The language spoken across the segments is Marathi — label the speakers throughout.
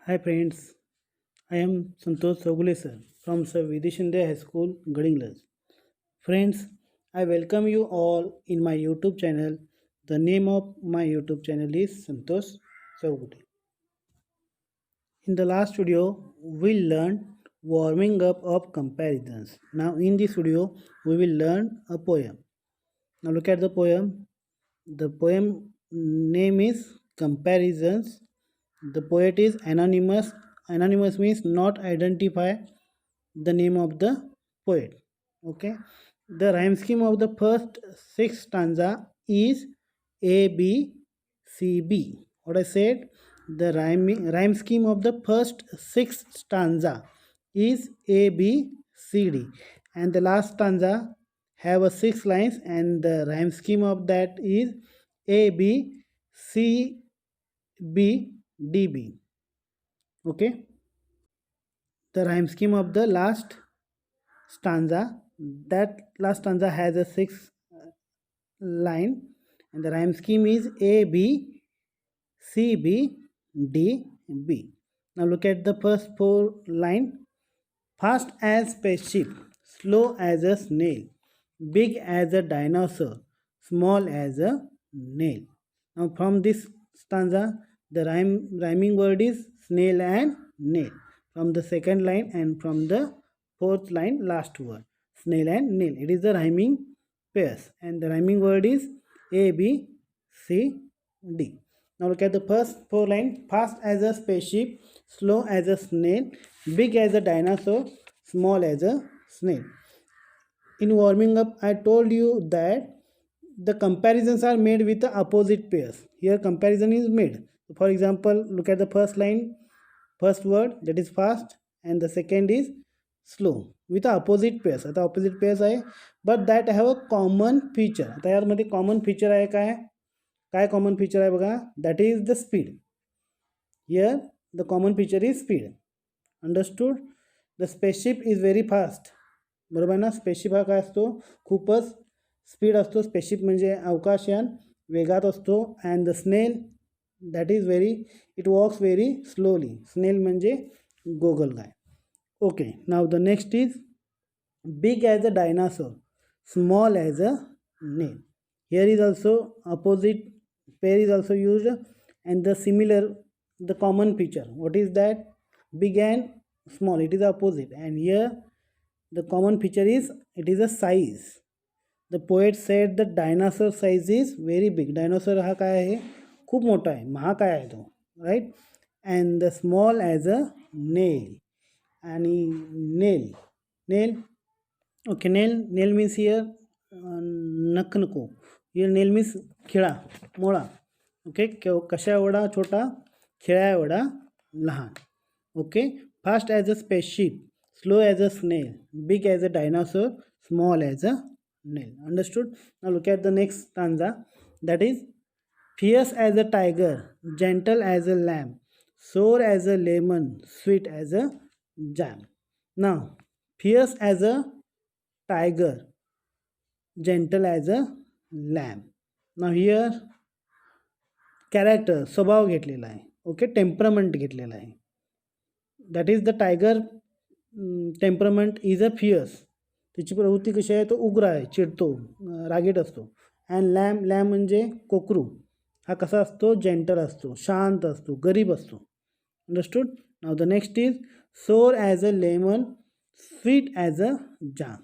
Speaker 1: Hi friends, I am Santosh Sogule sir from Sir Vidishinde High School, Gadinglas. Friends, I welcome you all in my YouTube channel. The name of my YouTube channel is Santosh Sogule. In the last video, we learned warming up of comparisons. Now in this video, we will learn a poem. Now look at the poem. The poem name is Comparisons. The poet is anonymous. Anonymous means not identify the name of the poet. Okay. The rhyme scheme of the first six stanza is A B C B. What I said, the rhyme scheme of the first six stanza is A B C D, and the last stanza have a six lines, and the rhyme scheme of that is A B C B D B. Okay. The rhyme scheme of the last stanza, that last stanza has a six line, and the rhyme scheme is A B C B D B. Now look at the first four line. Fast as spaceship, slow as a snail, big as a dinosaur, small as a nail. Now from this stanza, the rhyming word is snail and nail. From the second line and from the fourth line, last word, snail and nail. It is the rhyming pairs, and the rhyming word is A, B, C, D. Now look at the first four lines. Fast as a spaceship, slow as a snail, big as a dinosaur, small as a snail. In warming up, I told you that the comparisons are made with the opposite pairs. Here comparison is made. For example, look at the first line, first word, that is fast, and the second is slow, with the opposite pairs. आता opposite pairs आहे, but that have a common feature. आता यामध्ये common feature आहे काय common feature आहे बघा, that is the speed. Here the common feature is speed. Understood? The spaceship is very fast. बरोबर ना. स्पेसशिप हा काय असतो, खूपच स्पीड असतो. स्पेसशिप म्हणजे अवकाशयान, वेगात असतो. And the snail that is very, it walks very slowly. Snail म्हणजे गोगलगाय. Okay, now the next is big as a dinosaur, small as a nail. Here is also opposite pair is also used, and the similar, the common feature, what is that, big and small, it is opposite. And here the common feature is, it is a size. The poet said the dinosaur size is very big. Dinosaur हा काय आहे, खूप मोठा आहे, महाकाय आहे तो, right. and the small as a nail. आणि nail okay, nail means here नख नको. here nail means खिळा, मोळा. ओके, कशा एवढा छोटा, खिळा एवढा लहान. Okay. Fast as a spaceship, slow as a snail, big as a dinosaur, small as a nail. Understood? Now look at the next stanza, that is fierce as a tiger, gentle as a lamb, sour as a lemon, sweet as a jam. Now fierce as a tiger, gentle as a lamb. Now here character, स्वभाव घेतलेला आहे. ओके, टेम्परमेंट घेतलेला आहे. That is the tiger. Temperament is a fierce. त्याची प्रवृत्ती कशी आहे, तो उग्र आहे, चिडतो, रागीट असतो. अँड लॅम म्हणजे कोकरू, हा कसा असतो, जेंटल असतो, शांत असतो, गरीब असतो. Understood? Now the next is sour as a lemon, sweet as a jam.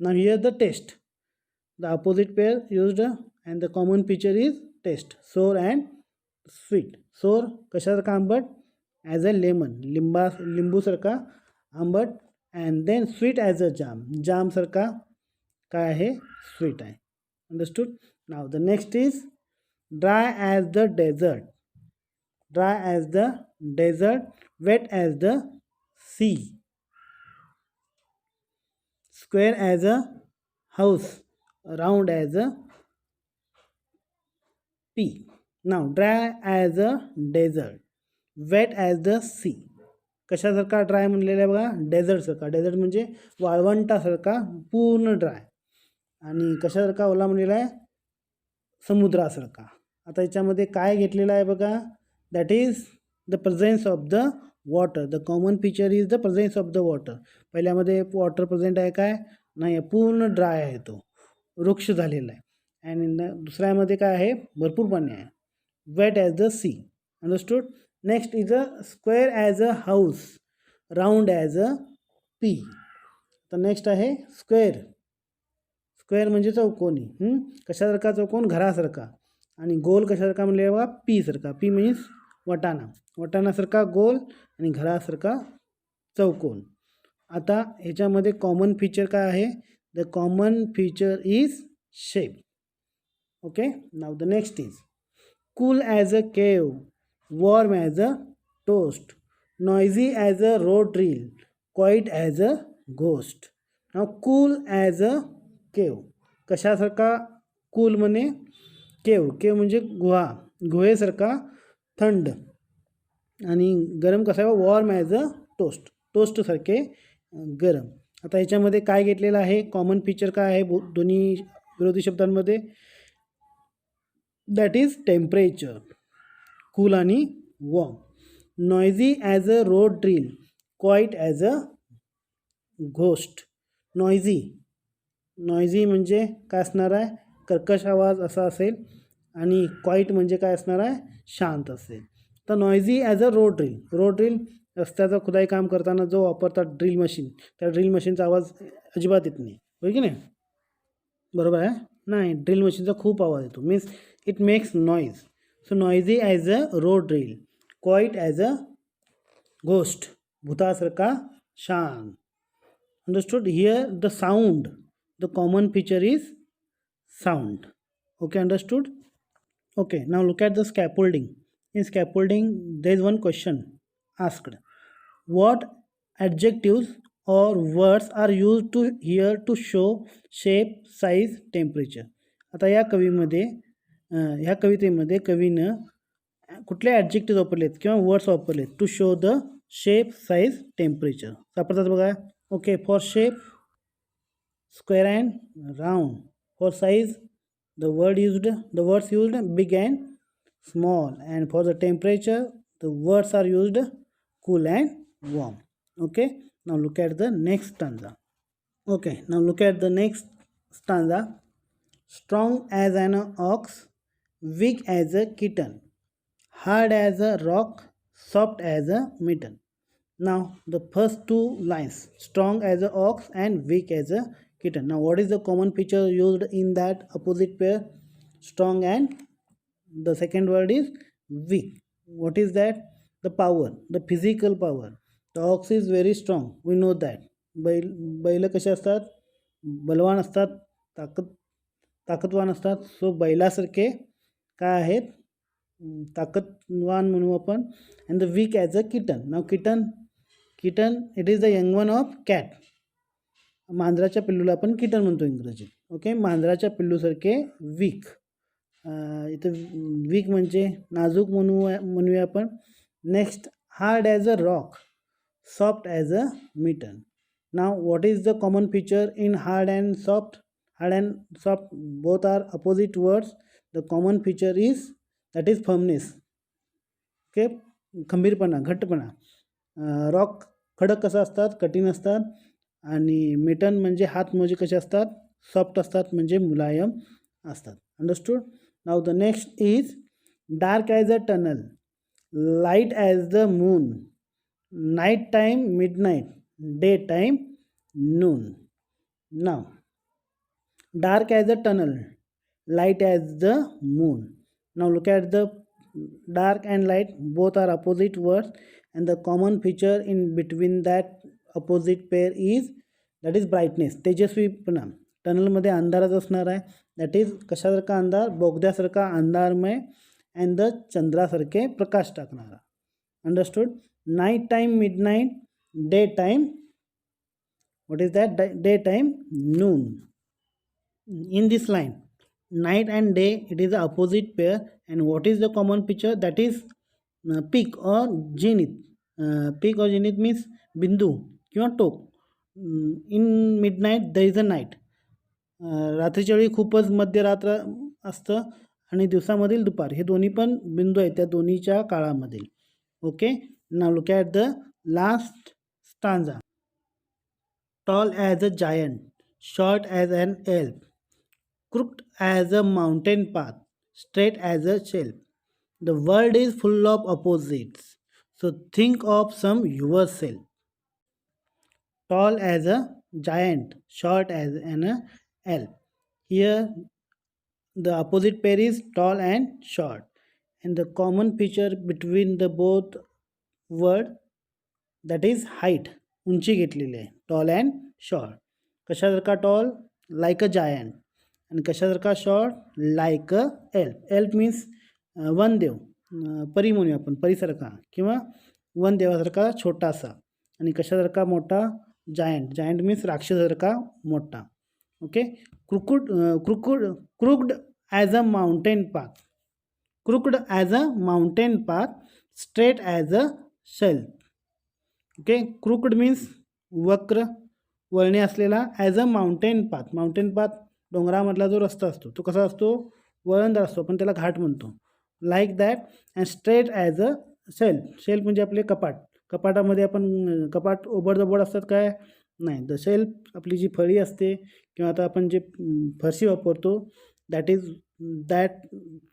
Speaker 1: Now here the taste, the opposite pair used, and the common feature is taste, sour and sweet. Sour कशासारखा आंबट, ॲज अ लेमन, लिंबूसारखा आंबट. And then sweet as a jam, जामसारखा काय आहे, स्वीट आहे. Understood? Now the next is dry as the desert, dry as the desert, wet as the C, square as a house, round as a pea. Now dry as a desert, wet as the sea. कशासारखा ड्राय म्हणलेलं आहे बघा, डेझर्टसारखा. डेझर्ट म्हणजे वाळवंटासारखा पूर्ण ड्राय. आणि कशासारखा ओला म्हणलेला आहे, समुद्रासारखा. आता याच्यामध्ये काय घेतलेलं आहे बघा, that is the presence of the water. The common feature is the presence of the water. पहिल्यामध्ये वॉटर प्रेझेंट आहे काय? नाही, पूर्ण ड्राय आहे, तो वृक्ष झालेला आहे. आणि दुसऱ्यामध्ये काय आहे? भरपूर पाणी आहे. Wet as the sea. Understood. Next is a square as a house, round as a pea. तर नेक्स्ट आहे स्क्वेअर. स्क्वेअर म्हणजे चौकोनी. कशासारखा? चौकोन, घरासारखा. आणि गोल कशासारखा म्हणले बघा? पी सारखा. P means वटाणा. वटाणासारखा गोल आणि घरासारखा चौकोन. आता ह्याच्यामध्ये कॉमन फीचर काय आहे? The common feature is shape. Okay. Now the next is cool as a cave, warm as a toast, noisy as a road drill, quiet as a ghost. Now cool as a cave. कशासारखा? कूल म्हणे केव. केव म्हणजे गुहा, गुहेसारखा थंड. आणि गरम कसा आहे? वॉर्म ॲज अ टोस्ट, टोस्टसारखे गरम. आता ह्याच्यामध्ये काय घेतलेलं आहे? कॉमन फीचर काय आहे दोन्ही विरोधी शब्दांमध्ये? दॅट इज टेम्परेचर, कूल आणि warm. Noisy as a road drill, quiet as a ghost. Noisy, noisy म्हणजे काय असणार आहे? कर्कश आवाज असा असेल. आणि क्वाईट म्हणजे काय असणार आहे? शांत असेल. तर noisy as a road drill. Road drill रस्त्याचं खुदाई काम करताना जो वापरतात ड्रिल मशीन, त्या ड्रिल मशीनचा आवाज अजिबात येत नाही, होय की नाही? बरोबर आहे? नाही, ड्रिल मशीनचा खूप आवाज येतो, means it makes noise. So noisy as a road drill, quiet as a ghost, भूतासारखा शांत. Understood. Here the sound, the common feature is sound. Okay, understood? Okay, now look at the scaffolding. In scaffolding, there is one question asked. What adjectives or words are used to here to show shape, size, temperature? आता या कवीमध्ये ह्या कवितेमध्ये कवीनं कुठले ॲडजेक्टिव्ह वापरलेत किंवा वर्ड्स वापरलेत to show the shape, size, temperature सापडतात बघा. Okay. For shape, square and round. For size, the words used big and small. And for the temperature, the words are used cool and warm. Okay, now look at the next stanza. Okay, now look at the next stanza. Strong as an ox, weak as a kitten, hard as a rock, soft as a mitten. Now the first two lines, strong as a ox and weak as a kitten. Now what is the common feature used in that opposite pair? Strong and the second word is weak. What is that? The power, the physical power. The ox is very strong, we know that. बैल कसे असतात? बलवान असतात, ताकदवान असतात. सो बैलासारखे काय आहेत? ताकदवान म्हणू आपण. And the weak as a kitten. Now kitten it is the young one of cat. मांजराच्या पिल्लूला आपण किटन म्हणतो इंग्रजीत. ओके. मांजराच्या पिल्लूसारखे वीक. इथं वीक म्हणजे नाजूक म्हणूया आपण. Next, hard as a rock, soft as a mitten. Now what is the common feature in hard and soft? Hard and soft both are opposite words. The common feature is that is firmness. Okay. खंबीरपणा, घट्टपणा. रॉक खडक कसं असतात? कठीण असतात. आणि मिटन म्हणजे हात म्हणजे कसे असतात? सॉफ्ट असतात, म्हणजे मुलायम असतात. Understood. Now the next is dark as a tunnel, light as the moon, night time midnight, day time Noon. Now dark as a tunnel, light as the moon. Now look at the dark and light, both are opposite words, and the common feature in between that opposite pair is that is brightness, तेजस्वीपणा. टनलमध्ये अंधारच असणार आहे. दॅट इज कशासारखा अंधार? बोगद्यासारखा अंधारमय. अँड द चंद्रासारखे प्रकाश टाकणारा. Understood. Night time midnight, day time, what is that? Day time Noon. In this line, night and day, it is the opposite pair. And what is the common feature? That is peak or zenith. Peak or zenith means बिंदू किंवा टोक. In midnight there is a night. रात्रीच्या वेळी खूपच मध्यरात्र असतं आणि दिवसामधील दुपार, हे दोन्ही पण बिंदू आहेत त्या दोन्हीच्या काळामधील. Okay. Now look at the last stanza. Tall as a giant, short as an elf, crooked as a mountain path, straight as a shelf. The world is full of opposites, so think of some yourself. Tall as a giant, short as an elf. Here, the opposite pair is tall and short, and the common feature between the both word that is height. उंची घेतलेली आहे टॉल अँड शॉर्ट. कशासारखा टॉल लाईक अ जायंट आणि कशासारखा short like a elf. Elf means वनदेव, परी म्हणूया आपण परीसारखा किंवा वनदेवासारखा छोटासा. आणि कशासारखा मोठा जायंट. जायंट मीन्स राक्षसासारखा मोठा. Okay. Crooked as a mountain path. Crooked as a mountain path, straight as a shelf. Okay. Crooked means वक्र, वळणे असलेला. As a mountain path. Mountain path डोंगरामधला जो रस्ता असतो तो कसा असतो, वळणदार असतो, पण त्याला घाट म्हणतो. Like that. And straight as a shelf. Shelf म्हणजे आपले कपाट. कपाटामध्ये आपण कपाट ओबडधोबड असतात काय, नाही. द शेल्फ आपली जी फळी असते किंवा आता आपण जे फरशी वापरतो that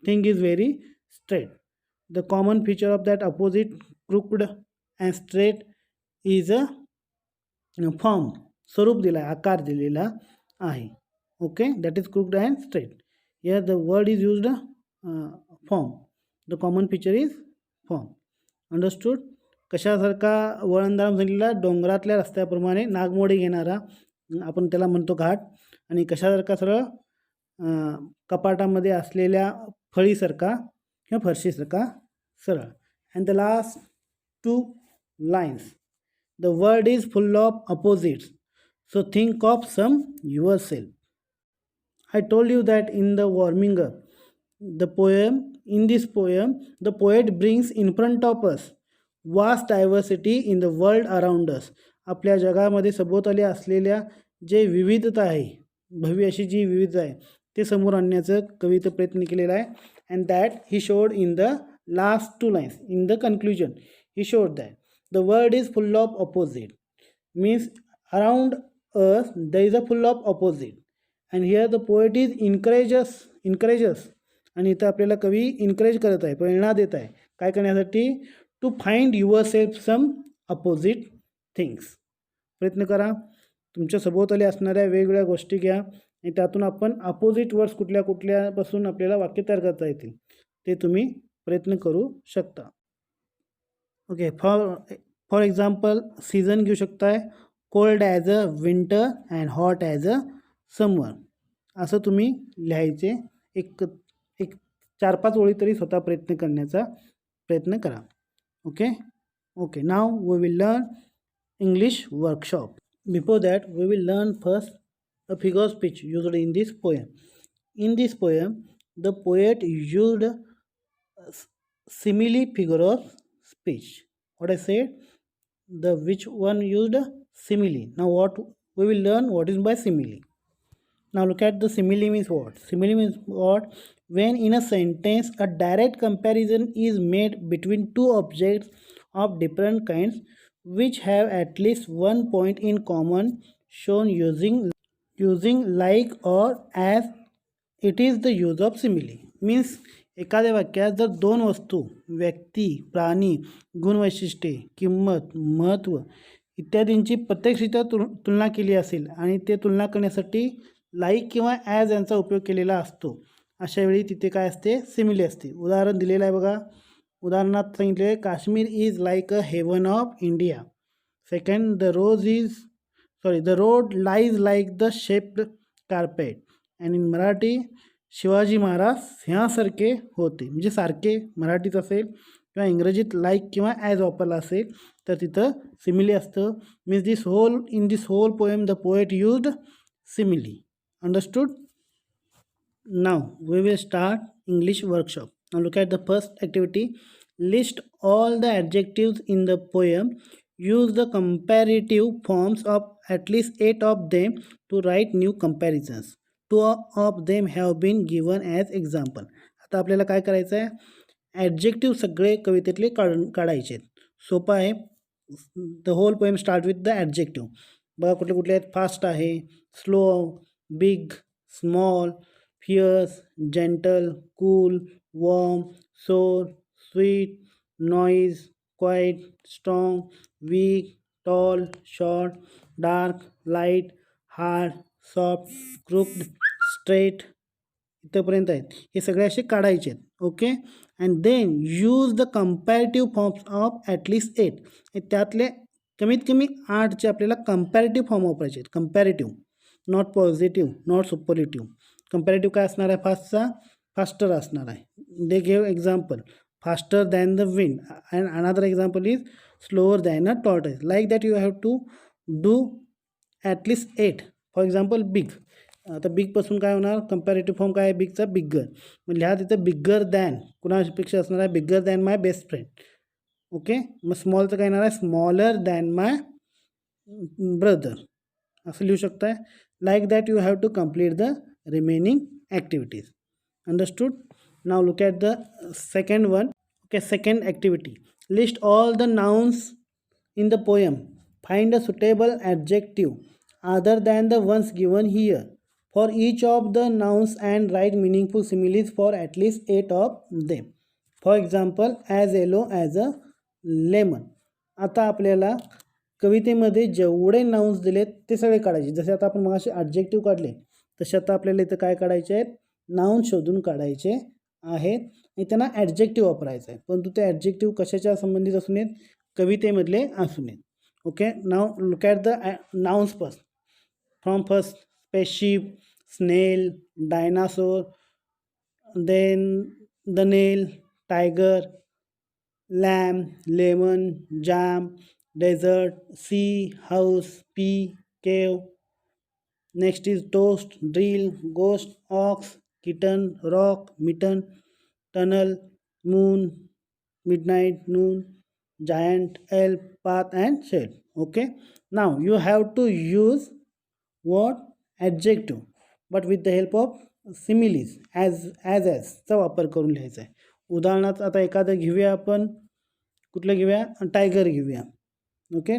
Speaker 1: thing is very straight. The common feature of that opposite crooked and straight is a form. स्वरूप दिला आहे, आकार दिलेला आहे. Okay. That is crooked and straight. Here the word is used form. The common feature is form. Understood. कशासारखा वळणदार झालेला, डोंगरातल्या रस्त्याप्रमाणे नागमोडी घेणारा, आपण त्याला म्हणतो घाट. आणि कशासारखा सरळ, कपाटामध्ये असलेल्या फळीसारखा किंवा फरशीसारखा सरळ. And the last two lines. The world is full of opposites, so think of some yourself. I told you that in the warming up, in this poem, the poet brings in front of us vast diversity in the world around us. आपल्या जगामध्ये सभोवताली असलेल्या जे विविधता आहे, भव्य अशी जी विविधता आहे, ते समोर आणण्याचं कवीचा प्रयत्न केलेला आहे. And that he showed in the last two lines. In the conclusion he showed that the world is full of opposite, means around us there is a full of opposite. And here the poet is encourages आणि इथं आपल्याला कवी इन्करेज करत आहे, प्रेरणा देत आहे काय करण्यासाठी, to find yourself some opposite things. प्रयत्न करा, तुमच्या सभोवताली असणाऱ्या वेगवेगळ्या गोष्टी घ्या आणि त्यातून आपण अपोजिट वर्ड्स कुठल्या कुठल्यापासून आपल्याला वाक्य तयार करता येतील ते तुम्ही प्रयत्न करू शकता. ओके. फॉर एक्झाम्पल सीझन घेऊ शकताय, cold as a winter and hot as a summer. असं तुम्ही लिहायचे. एक 4-5 ओळी तरी स्वतः प्रयत्न करण्याचा प्रयत्न करा. Okay. Okay. Now we will learn English workshop. Before that we will learn first a figure speech used in this poem. In this poem the poet used simile figure of speech. What I said, the which one used simile. Now what we will learn, what is by simile. Now look at the simile means what. Simile means what, when in a sentence a direct comparison is made between two objects of different kinds which have at least one point in common, shown using like or as. It is the use of simile. Means एखाद्या वाक्यात जर दोन वस्तू, व्यक्ती, प्राणी, गुणवैशिष्ट्ये, किंमत, महत्त्व इत्यादींची प्रत्यक्षरित्या तुलना केली असेल आणि ते तुलना करण्यासाठी लाईक किंवा ॲज यांचा उपयोग केलेला असतो, अशा वेळी तिथे काय असते, सिमिली असते. उदाहरण दिलेलं आहे बघा. उदाहरणात सांगितले, Kashmir is like a heaven of India. Second, the road lies like the shaped carpet. And in Marathi, Shivaji Maharaj सिंहासारखे होते. म्हणजे सारखे मराठीत असेल किंवा इंग्रजीत लाईक किंवा ॲज वापरला असेल तर तिथं सिमिली असतं. Means in this whole poem the poet used simile. Understood. Now we will start English workshop. Now look at the first activity. List all the adjectives in the poem. Use the comparative forms of at least 8 of them to write new comparisons. 2 of them have been given as example. आता आपल्याला काय करायचं आहे, ॲडजेक्टिव्ह सगळे कवितेतले काढायचे आहेत. सोपा आहे. The whole poem start with the adjective. बघा कुठले कुठले आहेत. फास्ट आहे, slow, big, small, fierce, gentle, cool, warm, sour, sweet, noise, quiet, strong, weak, tall, short, dark, light, hard, soft, crooked, straight, इथंपर्यंत आहेत. हे सगळे असे काढायचे आहेत. Okay. And then use the comparative forms of at least 8. त्यातले कमीत कमी 8चे आपल्याला कंपॅरेटिव्ह फॉर्म वापरायचे आहेत. Comparative, not positive, not superlative. Comparative काय असणार आहे? फास्टचा फास्टर असणार आहे. They give example, faster than the wind, and another example is slower than a tortoise. Like that you have to do at least 8. For example big. आता बिगपासून काय होणार? कंपॅरेटिव्ह फॉर्म काय आहे बिगचा? बिग्गर. मग लिहा तिथं बिग्गर दॅन कुणापेक्षा असणार आहे? बिग्गर दॅन माय बेस्ट फ्रेंड. ओके. मग स्मॉलचं काय येणार आहे? स्मॉलर दॅन माय ब्रदर, असं लिहू शकताय. Like that you have to complete the remaining activities. Understood. Now look at the second one. Okay. Second activity, list all the nouns in the poem. Find a suitable adjective other than the ones given here for each of the nouns and write meaningful similes for at least 8 of them. For example, as yellow as a lemon. आता आपल्याला कवितेमध्ये जेवढे नाउन्स दिलेत ते सगळे काढायचे. जसे आता आपण मगाशी ॲडजेक्टिव्ह काढले तसे आता आपल्याला इथं काय काढायचे आहेत? नाउन शोधून काढायचे आहेत आणि त्यांना ॲडजेक्टिव्ह वापरायचं आहे. परंतु ते ॲडजेक्टिव्ह कशाच्या संबंधित असू नयेत? कवितेमधले असू नयेत. Okay. Now look at the nouns first. From first, spaceship, snail, dinosaur, then the nail, tiger, lamb, lemon, jam, desert, sea, house, pea, cave. Next is toast, drill, ghost, ox, kitten, rock, mitten, tunnel, moon, midnight, noon, giant, elf, path and shade. Okay. Now you have to use what? Adjective, but with the help of similes. as चा वापर करून लिहायचा आहे. उदाहरणार्थ आता एखादं घेऊया आपण. कुठलं घेऊया? टायगर घेऊया. ओके.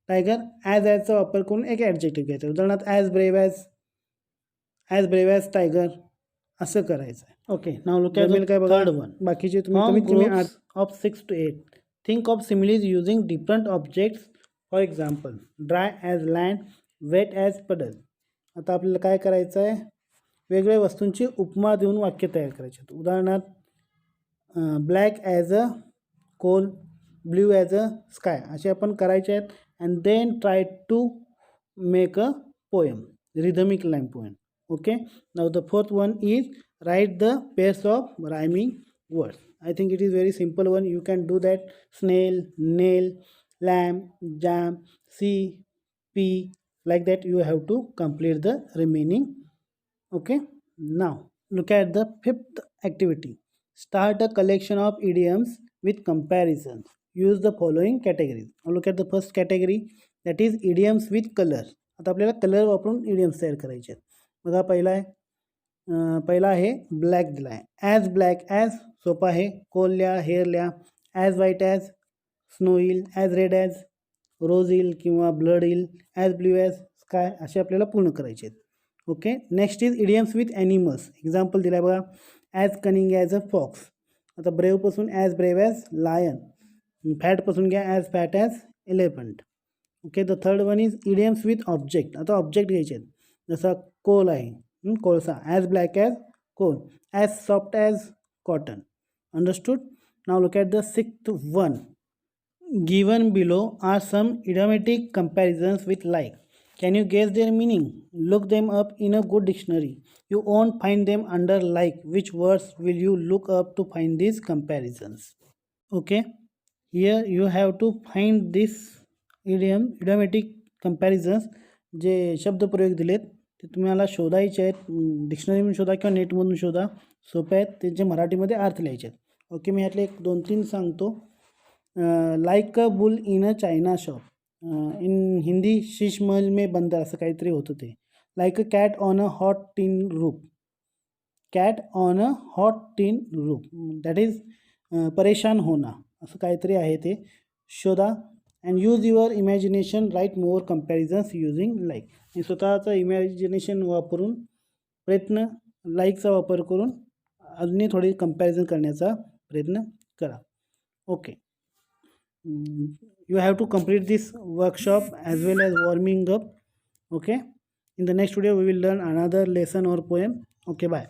Speaker 1: टायगर ॲजचा वापर करून एक ॲडजेक्टिव्ह घ्यायचा. उदाहरणार्थ ॲज ब्रेव ॲज टायगर, असं करायचं आहे. ओके. नाव लुक ॲट काय बघा? Third one. बाकीचे तुम्ही कमीत कमी 8 of 6 to 8. Think of similes using different objects. For example, dry as land, wet as puddle. आता आपल्याला काय करायचं आहे? वेगवेगळ्या वस्तूंची उपमा देऊन वाक्य तयार करायचे आहेत. उदाहरणार्थ black as a coal, blue as a sky, असे आपण करायचे आहेत. And then try to make a poem, rhythmic line poem. Okay. Now the fourth one is write the pairs of rhyming words. I think it is very simple one. You can do that. Snail, nail, lamb, jam, sea, pea. Like that you have to complete the remaining. Okay. Now look at the fifth activity. Start a collection of idioms with comparisons. Use the following categories. Now look at the first category, that is idioms with color. आता आपल्याला कलर वापरून idioms तयार करायचे आहेत. बघा पहिला आहे ब्लॅक दिला आहे. ॲज ब्लॅक ॲज सोपा आहे. कोल लिहा, हेअर लिहा. ॲज व्हाईट ॲज स्नो येईल, ॲज रेड ॲज रोज येईल किंवा ब्लड येईल, ॲज ब्ल्यू ॲज स्काय, असे आपल्याला पूर्ण करायचे आहेत. Okay. Next is idioms with animals. Example दिला आहे बघा. As cunning as a fox. आता ब्रेवपासून ॲज ब्रेव ॲज लायन. फॅटपासून घ्या as fat as elephant. Okay. The third one is idioms with object. आता ऑब्जेक्ट घ्यायचे आहेत. जसा कोल आहे, कोळसा, as black as coal, as soft as cotton. Understood. Now look at the sixth one. Given below are some idiomatic comparisons with like. Can you guess their meaning? Look them up in a good dictionary. You won't find them under like. Which words will you look up to find these comparisons? Okay. Here you have to find this idiomatic comparisons. जे शब्दप्रयोग दिलेत ते तुम्हाला शोधायचे आहेत. डिक्शनरीमधून शोधा किंवा नेटमधून शोधा. सोपे आहेत. त्यांचे मराठीमध्ये अर्थ लिहायचे आहेत. ओके. मी यातले 2-3 सांगतो. Like a bull in a china shop. In Hindi शीश महल में बंदर, असं काहीतरी होतं ते. Like a cat on a hot tin roof. Cat on a hot tin roof, that is परेशान होना, असं काहीतरी आहे ते. शोधा and use your imagination write more comparisons using like. आणि स्वतःचं इमॅजिनेशन वापरून प्रयत्न लाईकचा वापर करून अजूनही थोडी कम्पॅरिझन करण्याचा प्रयत्न करा. Okay, you have to complete this workshop as well as warming up. Okay, in the next video we will learn another lesson or poem. Okay, bye.